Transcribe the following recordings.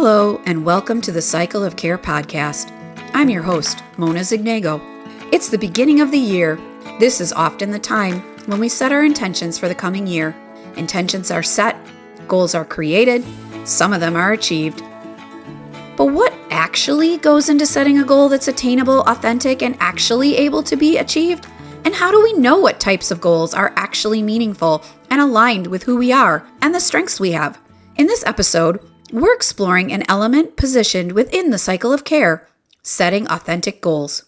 Hello, and welcome to the Cycle of Care podcast. I'm your host, Mona Zignago. It's the beginning of the year. This is often the time when we set our intentions for the coming year. Intentions are set, goals are created, some of them are achieved. But what actually goes into setting a goal that's attainable, authentic, and actually able to be achieved? And how do we know what types of goals are actually meaningful and aligned with who we are and the strengths we have? In this episode, we're exploring an element positioned within the cycle of care, setting authentic goals.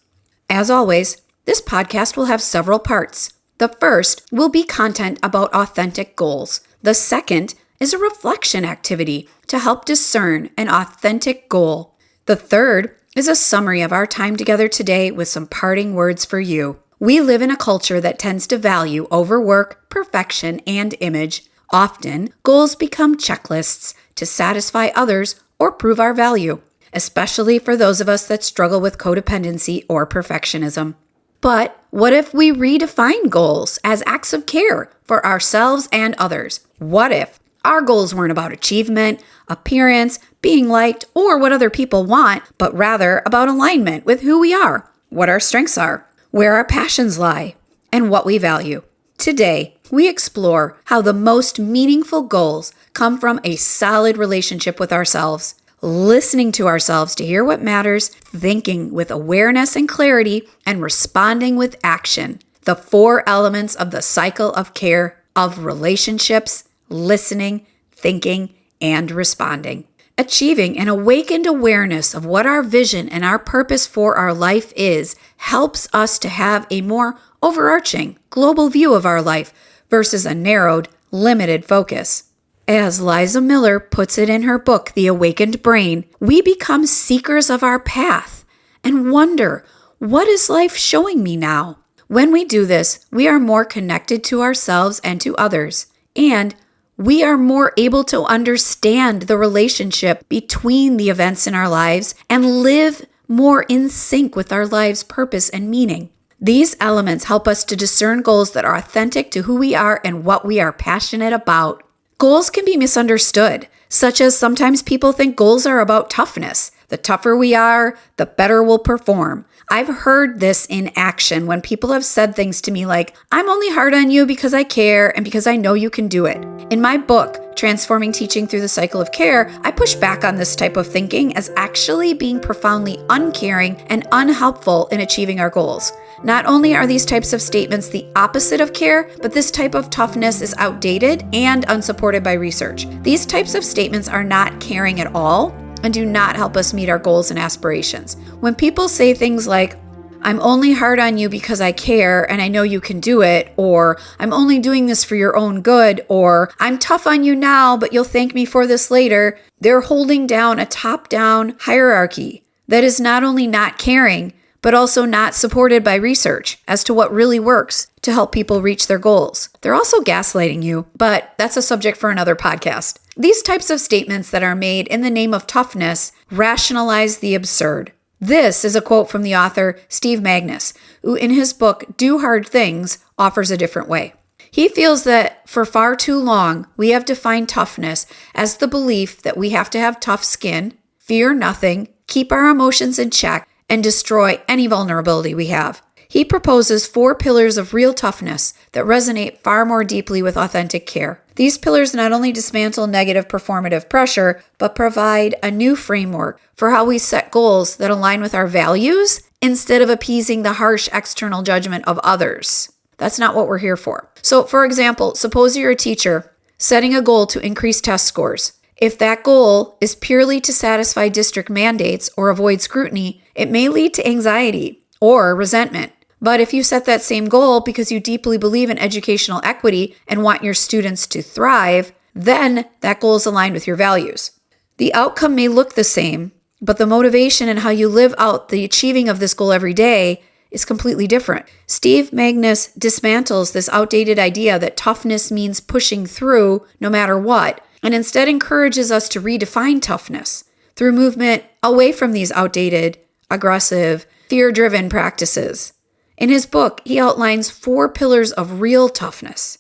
As always, this podcast will have several parts. The first will be content about authentic goals. The second is a reflection activity to help discern an authentic goal. The third is a summary of our time together today with some parting words for you. We live in a culture that tends to value overwork, perfection, and image. Often, goals become checklists to satisfy others or prove our value, especially for those of us that struggle with codependency or perfectionism. But what if we redefine goals as acts of care for ourselves and others? What if our goals weren't about achievement, appearance, being liked, or what other people want, but rather about alignment with who we are, what our strengths are, where our passions lie, and what we value? Today, we explore how the most meaningful goals come from a solid relationship with ourselves, listening to ourselves to hear what matters, thinking with awareness and clarity, and responding with action. The 4 elements of the cycle of care of relationships, listening, thinking, and responding. Achieving an awakened awareness of what our vision and our purpose for our life is helps us to have a more overarching, global view of our life versus a narrowed, limited focus. As Liza Miller puts it in her book, The Awakened Brain, we become seekers of our path and wonder, what is life showing me now? When we do this, we are more connected to ourselves and to others, and we are more able to understand the relationship between the events in our lives and live more in sync with our life's purpose and meaning. These elements help us to discern goals that are authentic to who we are and what we are passionate about. Goals can be misunderstood, such as sometimes people think goals are about toughness. The tougher we are, the better we'll perform. I've heard this in action when people have said things to me like, I'm only hard on you because I care and because I know you can do it. In my book, Transforming Teaching Through the Cycle of Care, I push back on this type of thinking as actually being profoundly uncaring and unhelpful in achieving our goals. Not only are these types of statements the opposite of care, but this type of toughness is outdated and unsupported by research. These types of statements are not caring at all and do not help us meet our goals and aspirations. When people say things like, I'm only hard on you because I care and I know you can do it, or I'm only doing this for your own good, or I'm tough on you now, but you'll thank me for this later, they're holding down a top-down hierarchy that is not only not caring, but also not supported by research as to what really works to help people reach their goals. They're also gaslighting you, but that's a subject for another podcast. These types of statements that are made in the name of toughness rationalize the absurd. This is a quote from the author Steve Magness, who in his book, Do Hard Things, offers a different way. He feels that for far too long, we have defined toughness as the belief that we have to have tough skin, fear nothing, keep our emotions in check, and destroy any vulnerability we have. He proposes 4 pillars of real toughness that resonate far more deeply with authentic care. These pillars not only dismantle negative performative pressure, but provide a new framework for how we set goals that align with our values instead of appeasing the harsh external judgment of others. That's not what we're here for. So, for example, suppose you're a teacher setting a goal to increase test scores. If that goal is purely to satisfy district mandates or avoid scrutiny, it may lead to anxiety or resentment. But if you set that same goal because you deeply believe in educational equity and want your students to thrive, then that goal is aligned with your values. The outcome may look the same, but the motivation and how you live out the achieving of this goal every day is completely different. Steve Magness dismantles this outdated idea that toughness means pushing through no matter what, and instead encourages us to redefine toughness through movement away from these outdated, aggressive, fear-driven practices. In his book, he outlines 4 pillars of real toughness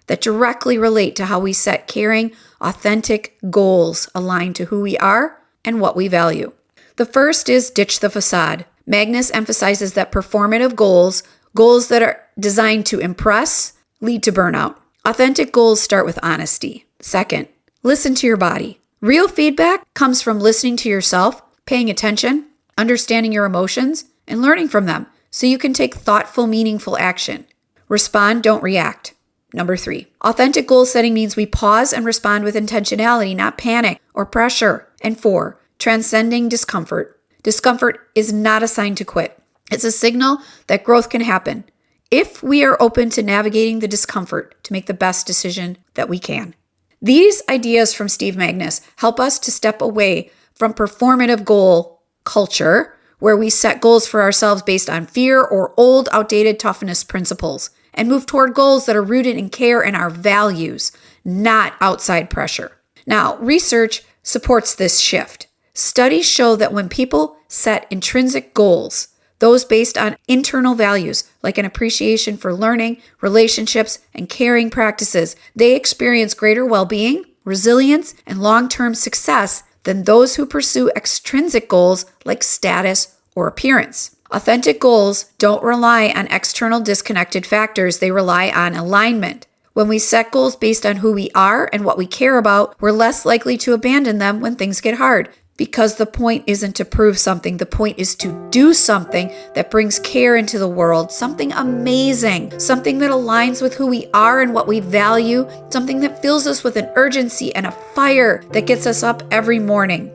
that directly relate to how we set caring, authentic goals aligned to who we are and what we value. The first is ditch the facade. Magnus emphasizes that performative goals that are designed to impress, lead to burnout. Authentic goals start with honesty. Second, listen to your body. Real feedback comes from listening to yourself, paying attention, understanding your emotions, and learning from them so you can take thoughtful, meaningful action. Respond, don't react. Number 3, authentic goal setting means we pause and respond with intentionality, not panic or pressure. And 4, transcending discomfort. Discomfort is not a sign to quit. It's a signal that growth can happen if we are open to navigating the discomfort to make the best decision that we can. These ideas from Steve Magnus help us to step away from performative goal culture, where we set goals for ourselves based on fear or old, outdated toughness principles, and move toward goals that are rooted in care and our values, not outside pressure. Now, research supports this shift. Studies show that when people set intrinsic goals, those based on internal values like an appreciation for learning, relationships, and caring practices, they experience greater well-being, resilience, and long-term success than those who pursue extrinsic goals like status or appearance. Authentic goals don't rely on external disconnected factors, they rely on alignment. When we set goals based on who we are and what we care about, we're less likely to abandon them when things get hard. Because the point isn't to prove something, the point is to do something that brings care into the world, something amazing, something that aligns with who we are and what we value, something that fills us with an urgency and a fire that gets us up every morning.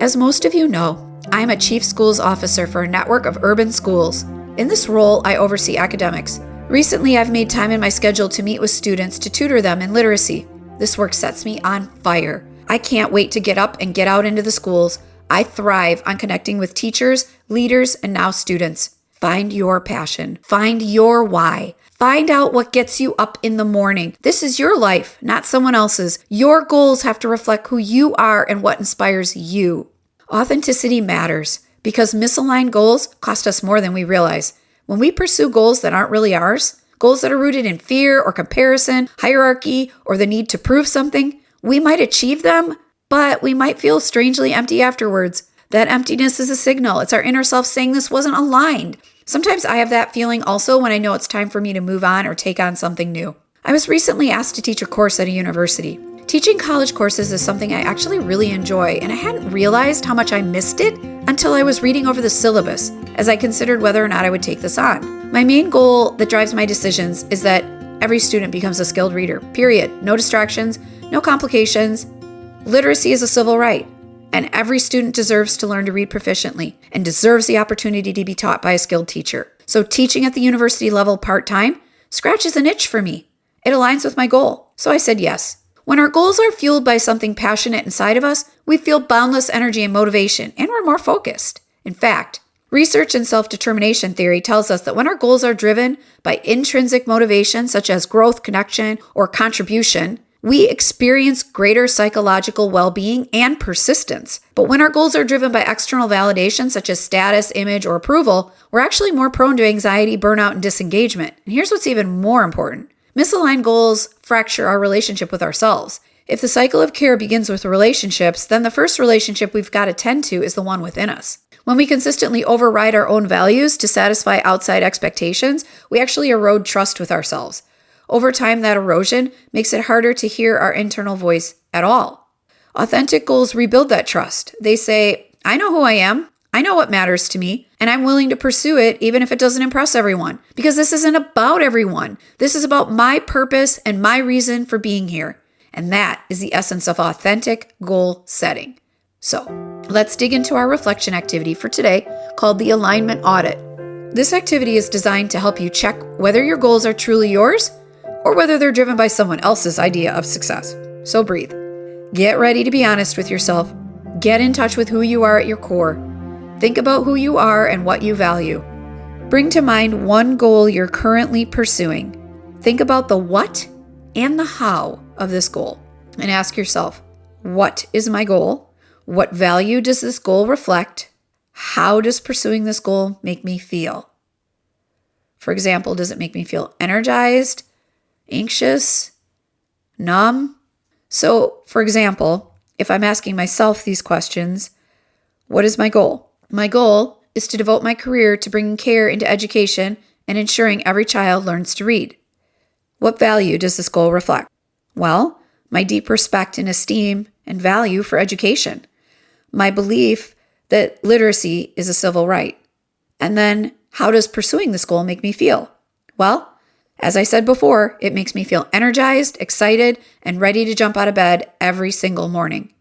As most of you know, I'm a Chief Schools Officer for a network of urban schools. In this role, I oversee academics. Recently, I've made time in my schedule to meet with students to tutor them in literacy. This work sets me on fire. I can't wait to get up and get out into the schools. I thrive on connecting with teachers, leaders, and now students. Find your passion. Find your why. Find out what gets you up in the morning. This is your life, not someone else's. Your goals have to reflect who you are and what inspires you. Authenticity matters because misaligned goals cost us more than we realize. When we pursue goals that aren't really ours, goals that are rooted in fear or comparison, hierarchy, or the need to prove something, we might achieve them, but we might feel strangely empty afterwards. That emptiness is a signal. It's our inner self saying this wasn't aligned. Sometimes I have that feeling also when I know it's time for me to move on or take on something new. I was recently asked to teach a course at a university. Teaching college courses is something I actually really enjoy, and I hadn't realized how much I missed it until I was reading over the syllabus as I considered whether or not I would take this on. My main goal that drives my decisions is that every student becomes a skilled reader, period. No distractions, no complications. Literacy is a civil right, and every student deserves to learn to read proficiently and deserves the opportunity to be taught by a skilled teacher. So teaching at the university level part-time scratches an itch for me. It aligns with my goal, so I said yes. When our goals are fueled by something passionate inside of us, we feel boundless energy and motivation, and we're more focused. In fact, research in self-determination theory tells us that when our goals are driven by intrinsic motivation, such as growth, connection, or contribution, we experience greater psychological well-being and persistence. But when our goals are driven by external validation, such as status, image, or approval, we're actually more prone to anxiety, burnout, and disengagement. And here's what's even more important. Misaligned goals fracture our relationship with ourselves. If the cycle of care begins with relationships, then the first relationship we've got to tend to is the one within us. When we consistently override our own values to satisfy outside expectations, we actually erode trust with ourselves. Over time, that erosion makes it harder to hear our internal voice at all. Authentic goals rebuild that trust. They say, I know who I am, I know what matters to me, and I'm willing to pursue it even if it doesn't impress everyone. Because this isn't about everyone. This is about my purpose and my reason for being here. And that is the essence of authentic goal setting. So let's dig into our reflection activity for today called the alignment audit. This activity is designed to help you check whether your goals are truly yours or whether they're driven by someone else's idea of success. So breathe. Get ready to be honest with yourself. Get in touch with who you are at your core. Think about who you are and what you value. Bring to mind one goal you're currently pursuing. Think about the what and the how of this goal. And ask yourself, what is my goal? What value does this goal reflect? How does pursuing this goal make me feel? For example, does it make me feel energized, anxious, numb? So, for example, if I'm asking myself these questions, What is my goal? My goal is to devote my career to bringing care into education and ensuring every child learns to read. What value does this goal reflect? Well, my deep respect and esteem and value for education. My belief that literacy is a civil right. And then, how does pursuing this goal make me feel? Well, as I said before, it makes me feel energized, excited, and ready to jump out of bed every single morning.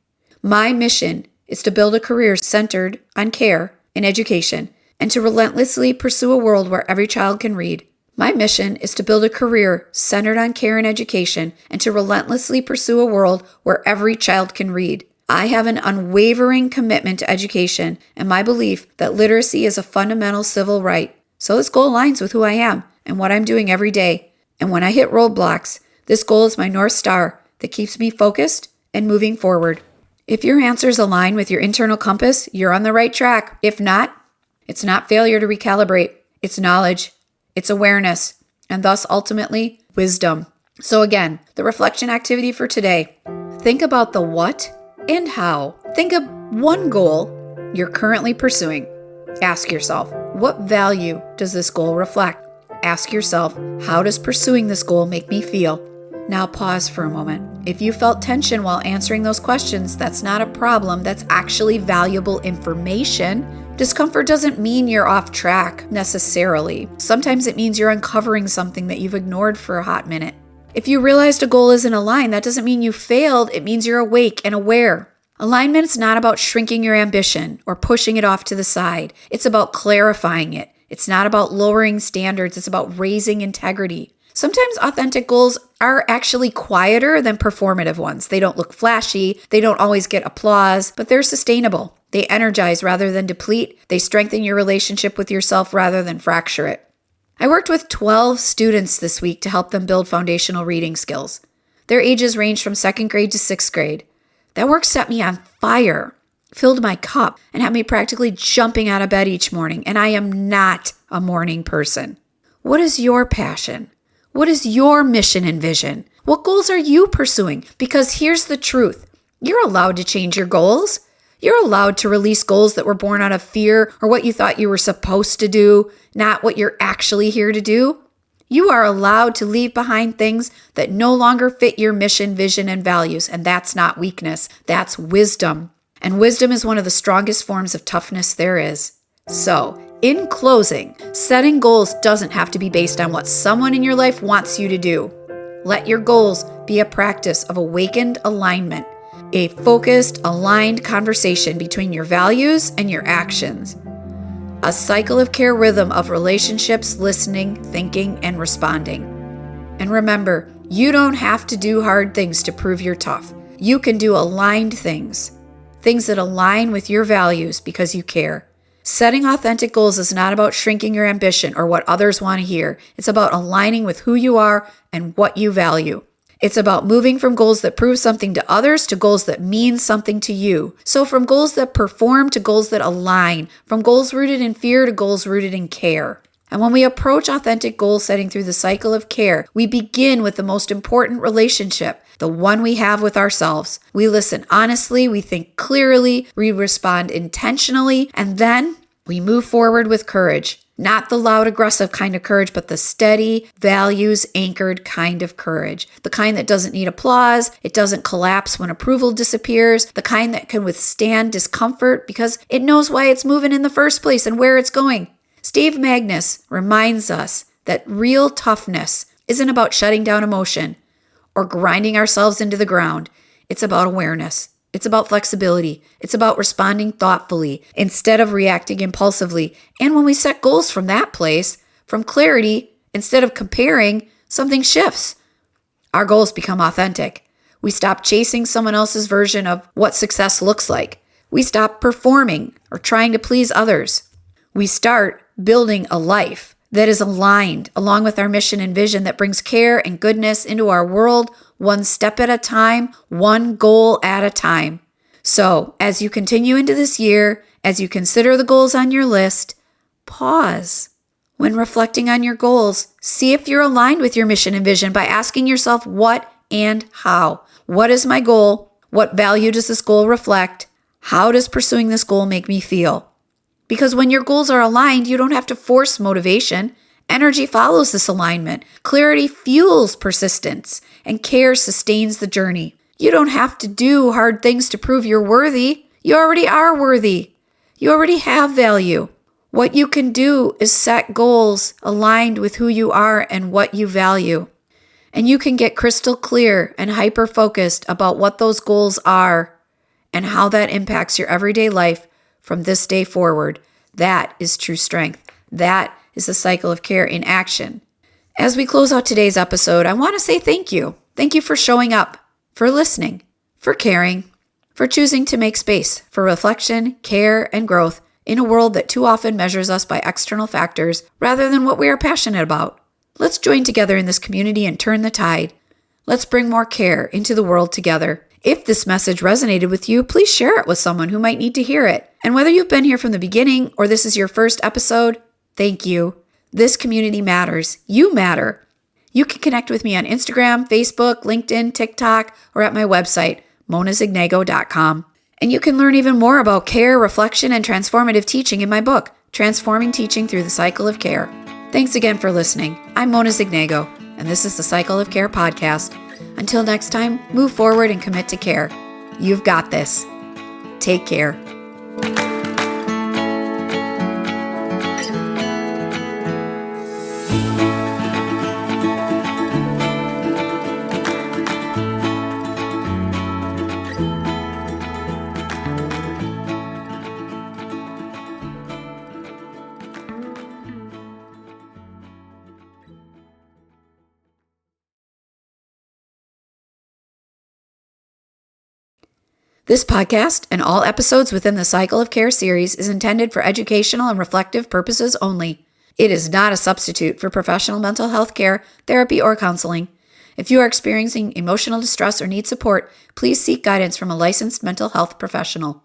My mission is to build a career centered on care and education and to relentlessly pursue a world where every child can read. My mission is to build a career centered on care and education and to relentlessly pursue a world where every child can read. I have an unwavering commitment to education and my belief that literacy is a fundamental civil right. So this goal aligns with who I am and what I'm doing every day. And when I hit roadblocks, this goal is my North Star that keeps me focused and moving forward. If your answers align with your internal compass, you're on the right track. If not, it's not failure to recalibrate. It's knowledge, it's awareness, and thus ultimately wisdom. So again, the reflection activity for today. Think about the what and how. Think of one goal you're currently pursuing. Ask yourself, what value does this goal reflect? Ask yourself, how does pursuing this goal make me feel? Now pause for a moment. If you felt tension while answering those questions, that's not a problem. That's actually valuable information. Discomfort doesn't mean you're off track necessarily. Sometimes it means you're uncovering something that you've ignored for a hot minute. If you realized a goal isn't aligned, that doesn't mean you failed. It means you're awake and aware. Alignment is not about shrinking your ambition or pushing it off to the side. It's about clarifying it. It's not about lowering standards. It's about raising integrity. Sometimes authentic goals are actually quieter than performative ones. They don't look flashy. They don't always get applause, but they're sustainable. They energize rather than deplete. They strengthen your relationship with yourself rather than fracture it. I worked with 12 students this week to help them build foundational reading skills. Their ages ranged from 2nd grade to 6th grade. That work set me on fire, filled my cup, and had me practically jumping out of bed each morning, and I am not a morning person. What is your passion? What is your mission and vision? What goals are you pursuing? Because here's the truth. You're allowed to change your goals. You're allowed to release goals that were born out of fear or what you thought you were supposed to do, not what you're actually here to do. You are allowed to leave behind things that no longer fit your mission, vision, and values, and that's not weakness. That's wisdom. And wisdom is one of the strongest forms of toughness there is. So, in closing, setting goals doesn't have to be based on what someone in your life wants you to do. Let your goals be a practice of awakened alignment, a focused, aligned conversation between your values and your actions. A cycle of care rhythm of relationships, listening, thinking, and responding. And remember, you don't have to do hard things to prove you're tough. You can do aligned things that align with your values because you care. Setting authentic goals is not about shrinking your ambition or what others want to hear. It's about aligning with who you are and what you value. It's about moving from goals that prove something to others to goals that mean something to you. So from goals that perform to goals that align, from goals rooted in fear to goals rooted in care. And when we approach authentic goal setting through the cycle of care, we begin with the most important relationship, the one we have with ourselves. We listen honestly, we think clearly, we respond intentionally, and then we move forward with courage. Not the loud, aggressive kind of courage, but the steady, values-anchored kind of courage. The kind that doesn't need applause, it doesn't collapse when approval disappears, the kind that can withstand discomfort because it knows why it's moving in the first place and where it's going. Steve Magnus reminds us that real toughness isn't about shutting down emotion or grinding ourselves into the ground. It's about awareness. It's about flexibility. It's about responding thoughtfully instead of reacting impulsively. And when we set goals from that place, from clarity, instead of comparing, something shifts. Our goals become authentic. We stop chasing someone else's version of what success looks like. We stop performing or trying to please others. We start building a life that is aligned along with our mission and vision that brings care and goodness into our world, one step at a time, one goal at a time. So, as you continue into this year, as you consider the goals on your list, pause. When reflecting on your goals, see if you're aligned with your mission and vision by asking yourself what and how. What is my goal? What value does this goal reflect? How does pursuing this goal make me feel? Because when your goals are aligned, you don't have to force motivation. Energy follows this alignment. Clarity fuels persistence, and care sustains the journey. You don't have to do hard things to prove you're worthy. You already are worthy. You already have value. What you can do is set goals aligned with who you are and what you value. And you can get crystal clear and hyper-focused about what those goals are and how that impacts your everyday life from this day forward. That is true strength. That is the cycle of care in action. As we close out today's episode, I want to say thank you. Thank you for showing up, for listening, for caring, for choosing to make space for reflection, care, and growth in a world that too often measures us by external factors rather than what we are passionate about. Let's join together in this community and turn the tide. Let's bring more care into the world together. If this message resonated with you, please share it with someone who might need to hear it. And whether you've been here from the beginning or this is your first episode, thank you. This community matters. You matter. You can connect with me on Instagram, Facebook, LinkedIn, TikTok, or at my website, monazignego.com. And you can learn even more about care, reflection, and transformative teaching in my book, Transforming Teaching Through the Cycle of Care. Thanks again for listening. I'm Mona Zignego, and this is the Cycle of Care podcast. Until next time, move forward and commit to care. You've got this. Take care. This podcast and all episodes within the Cycle of Care series is intended for educational and reflective purposes only. It is not a substitute for professional mental health care, therapy, or counseling. If you are experiencing emotional distress or need support, please seek guidance from a licensed mental health professional.